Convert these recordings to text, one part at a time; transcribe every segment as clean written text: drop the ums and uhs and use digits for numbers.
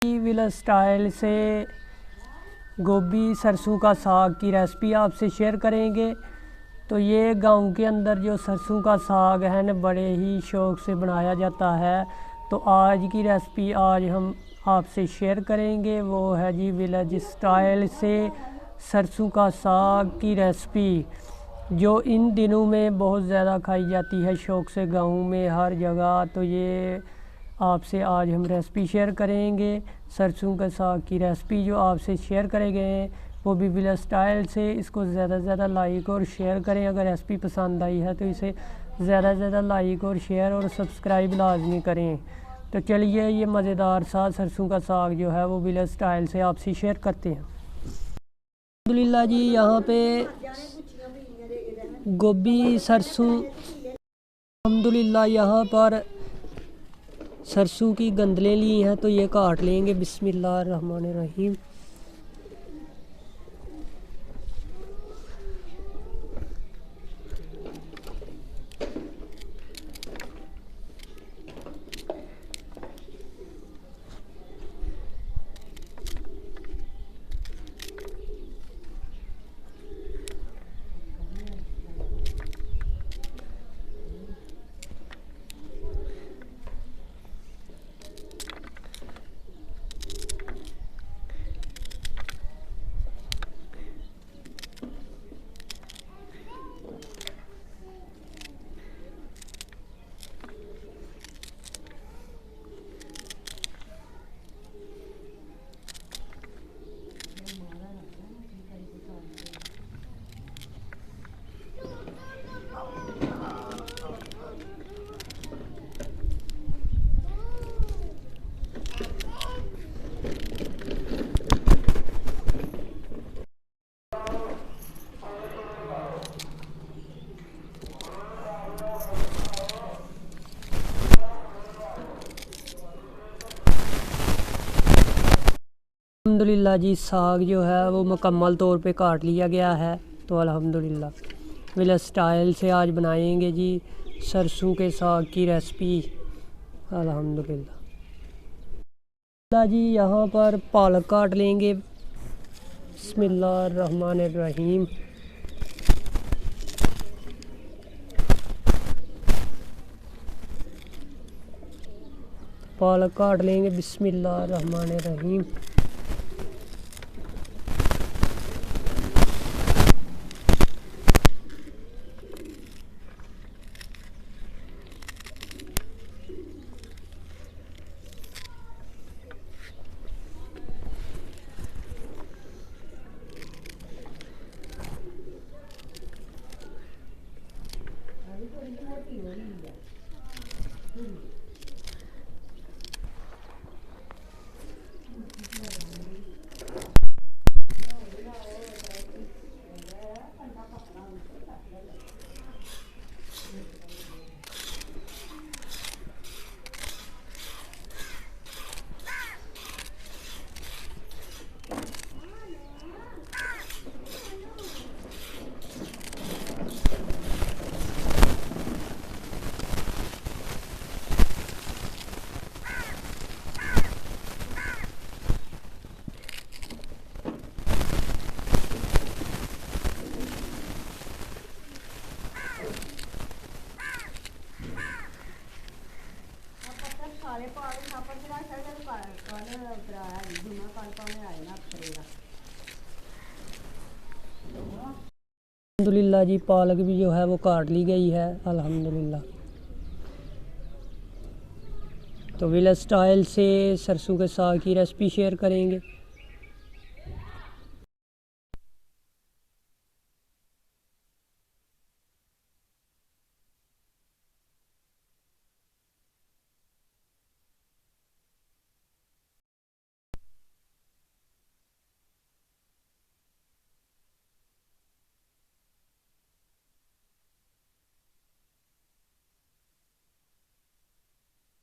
Village style से गोभी सरसों का साग की रेसिपी आपसे शेयर करेंगे। तो ये गांव के अंदर जो सरसों का साग है ना, बड़े ही शौक़ से बनाया जाता है। तो आज की रेसिपी आज हम आपसे शेयर करेंगे वो है जी विलेज स्टाइल से सरसों का साग की रेसिपी, जो इन दिनों में बहुत ज़्यादा खाई जाती है शौक़ से गाँव में हर जगह। तो ये आपसे आज हम रेसिपी शेयर करेंगे सरसों का साग की रेसिपी, जो आपसे शेयर करेंगे वो भी विलेज स्टाइल से। इसको ज़्यादा से ज़्यादा लाइक और शेयर करें। अगर रेसिपी पसंद आई है तो इसे ज़्यादा से ज़्यादा लाइक और शेयर और सब्सक्राइब लाजमी करें। तो चलिए ये मज़ेदार सा सरसों का साग जो है वो विलेज स्टाइल से आपसे शेयर करते हैं। अल्हम्दुलिल्लाह जी, यहाँ पे गोभी सरसों, अल्हम्दुलिल्लाह यहाँ पर सरसों की गंदलें ली हैं, तो ये काट लेंगे। बिस्मिल्लाहिर्रहमानिर्रहीम। अल्हम्दुलिल्लाह जी, साग जो है वो मुकम्मल तौर पे काट लिया गया है। तो अल्हम्दुलिल्लाह विलेज स्टाइल से आज बनाएंगे जी सरसों के साग की रेसिपी। अल्हम्दुलिल्लाह जी, यहाँ पर पालक काट लेंगे। बिस्मिल्लाहिर्रहमानिर्रहीम। पालक काट लेंगे। बिस्मिल्लाहिर्रहमानिर्रहीम। अल्हम्दुलिल्लाह जी, पालक भी जो है वो काट ली गई है। अल्हम्दुलिल्लाह। तो विलेज स्टाइल से सरसों के साग की रेसिपी शेयर करेंगे।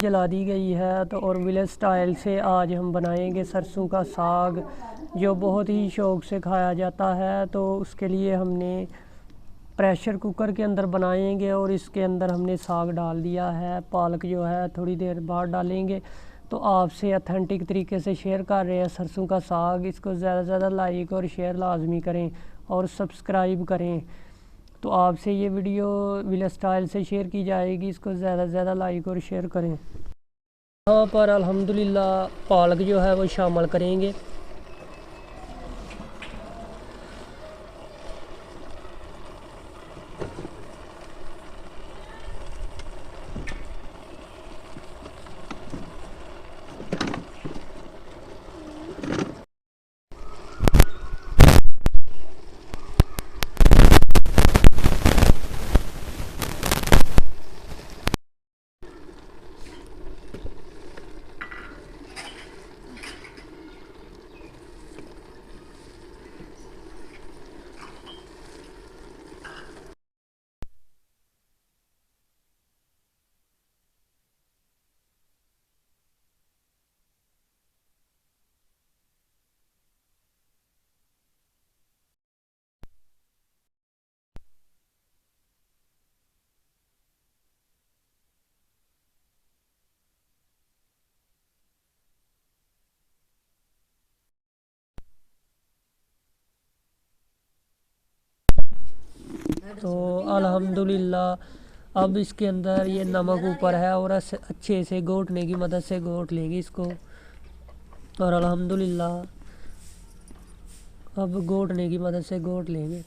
जला दी गई है। तो और विलेज स्टाइल से आज हम बनाएंगे सरसों का साग, जो बहुत ही शौक़ से खाया जाता है। तो उसके लिए हमने प्रेशर कुकर के अंदर बनाएंगे और इसके अंदर हमने साग डाल दिया है। पालक जो है थोड़ी देर बाद डालेंगे। तो आपसे ऑथेंटिक तरीके से शेयर कर रहे हैं सरसों का साग। इसको ज़्यादा से ज़्यादा लाइक और शेयर लाजमी करें और सब्सक्राइब करें। तो आपसे ये वीडियो विलेज स्टाइल से शेयर की जाएगी, इसको ज़्यादा से ज़्यादा लाइक और शेयर करें। यहाँ पर अल्हम्दुलिल्लाह पालक जो है वो शामिल करेंगे। तो अल्हम्दुलिल्लाह अब इसके अंदर ये नमक ऊपर है और अच्छे से घोटने की मदद से घोट लेंगे इसको। और अल्हम्दुलिल्लाह अब घोटने की मदद से घोट लेंगे।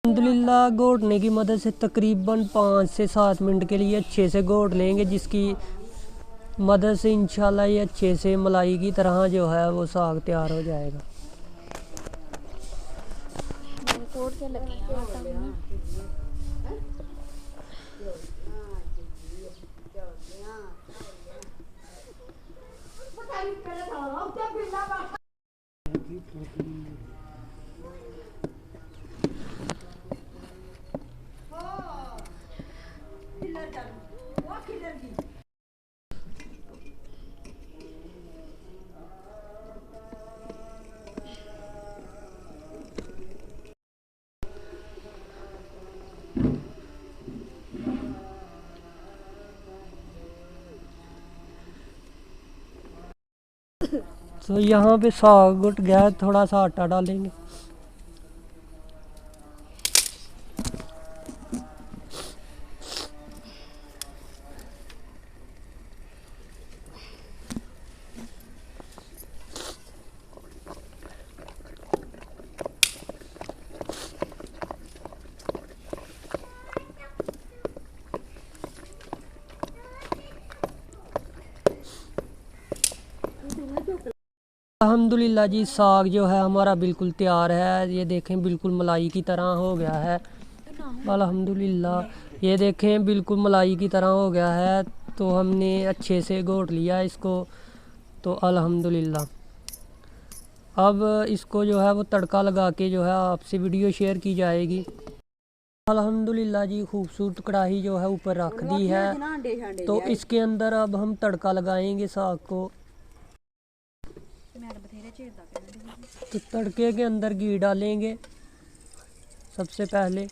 अल्हम्दुलिल्लाह घोटने की मदद से तकरीबन 5 से 7 मिनट के लिए अच्छे से घोट लेंगे, जिसकी मदद से इंशाल्लाह ये अच्छे से मलाई की तरह जो है वो साग तैयार हो जाएगा। तो यहाँ पे साग घुट गया, थोड़ा सा आटा डालेंगे। अल्हम्दुलिल्लाह जी साग जो है हमारा बिल्कुल तैयार है। ये देखें बिल्कुल मलाई की तरह हो गया है। अल्हम्दुलिल्लाह ये देखें बिल्कुल मलाई की तरह हो गया है। तो हमने अच्छे से घोट लिया इसको। तो अल्हम्दुलिल्लाह अब इसको जो है वो तड़का लगा के जो है आपसे वीडियो शेयर की जाएगी। अल्हम्दुलिल्लाह जी खूबसूरत कढ़ाई जो है ऊपर रख दी है। तो इसके अंदर अब हम तड़का लगाएंगे साग को। तो तड़के के अंदर घी डालेंगे। सबसे पहले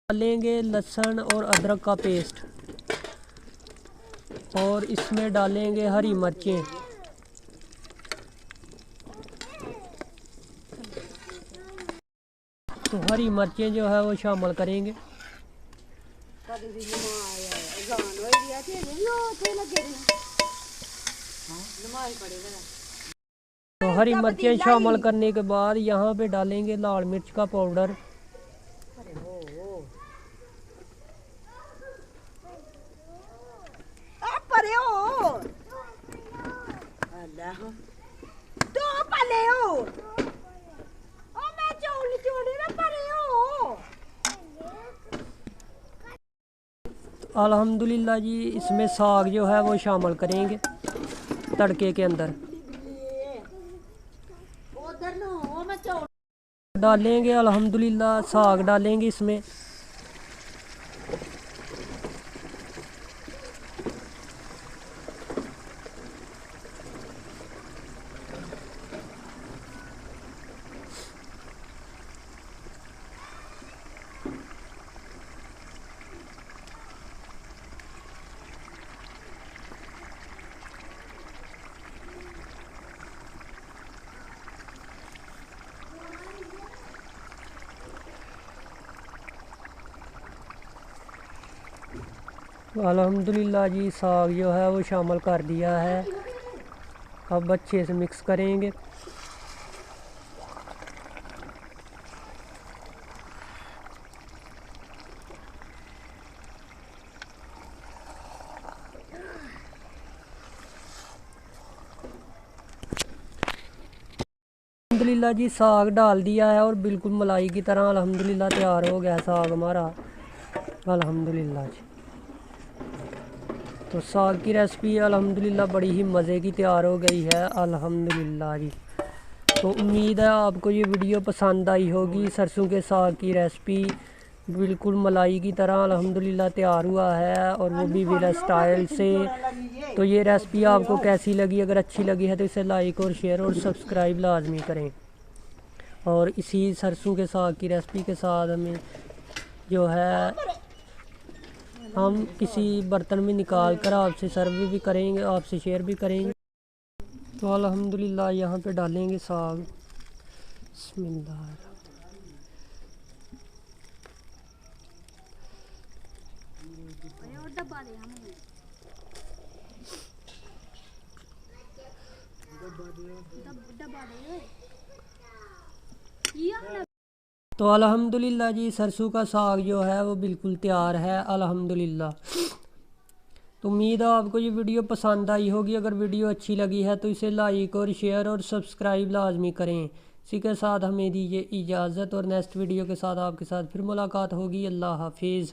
डालेंगे लहसुन और अदरक का पेस्ट और इसमें डालेंगे हरी मिर्चें। तो हरी मिर्चें जो है वो शामिल करेंगे। तो हरी मिर्चें शामिल करने के बाद यहाँ पे डालेंगे लाल मिर्च का पाउडर। अल्हम्दुलिल्लाह जी इसमें साग जो है वो शामिल करेंगे तड़के के अंदर डालेंगे। अल्हम्दुलिल्लाह साग डालेंगे इसमें। अल्हम्दुलिल्लाह जी साग जो है वो शामिल कर दिया है। अब अच्छे से मिक्स करेंगे। अल्हम्दुलिल्लाह जी साग डाल दिया है और बिल्कुल मलाई की तरह अल्हम्दुलिल्लाह तैयार हो गया साग हमारा। अल्हम्दुलिल्लाह जी तो साग की रेसिपी अल्हम्दुलिल्लाह बड़ी ही मज़े की तैयार हो गई है। अल्हम्दुलिल्लाह जी तो उम्मीद है आपको ये वीडियो पसंद आई होगी। सरसों के साग की रेसिपी बिल्कुल मलाई की तरह अल्हम्दुलिल्लाह तैयार हुआ है और वो भी विला स्टाइल से। तो ये रेसिपी आपको कैसी लगी? अगर अच्छी लगी है तो इसे लाइक और शेयर और सब्सक्राइब लाजमी करें। और इसी सरसों के साग की रेसिपी के साथ हमें जो है हम किसी बर्तन में निकाल कर आपसे सर्व भी करेंगे, आपसे शेयर भी करेंगे। तो अल्हम्दुलिल्लाह यहाँ पे डालेंगे साग। बिस्मिल्लाह तो अल्हम्दुलिल्लाह जी सरसों का साग जो है वो बिल्कुल तैयार है। अल्हम्दुलिल्लाह तो उम्मीद है आपको ये वीडियो पसंद आई होगी। अगर वीडियो अच्छी लगी है तो इसे लाइक और शेयर और सब्सक्राइब लाजमी करें। इसी के साथ हमें दीजिए इजाज़त और नेक्स्ट वीडियो के साथ आपके साथ फिर मुलाकात होगी। अल्लाह हाफिज़।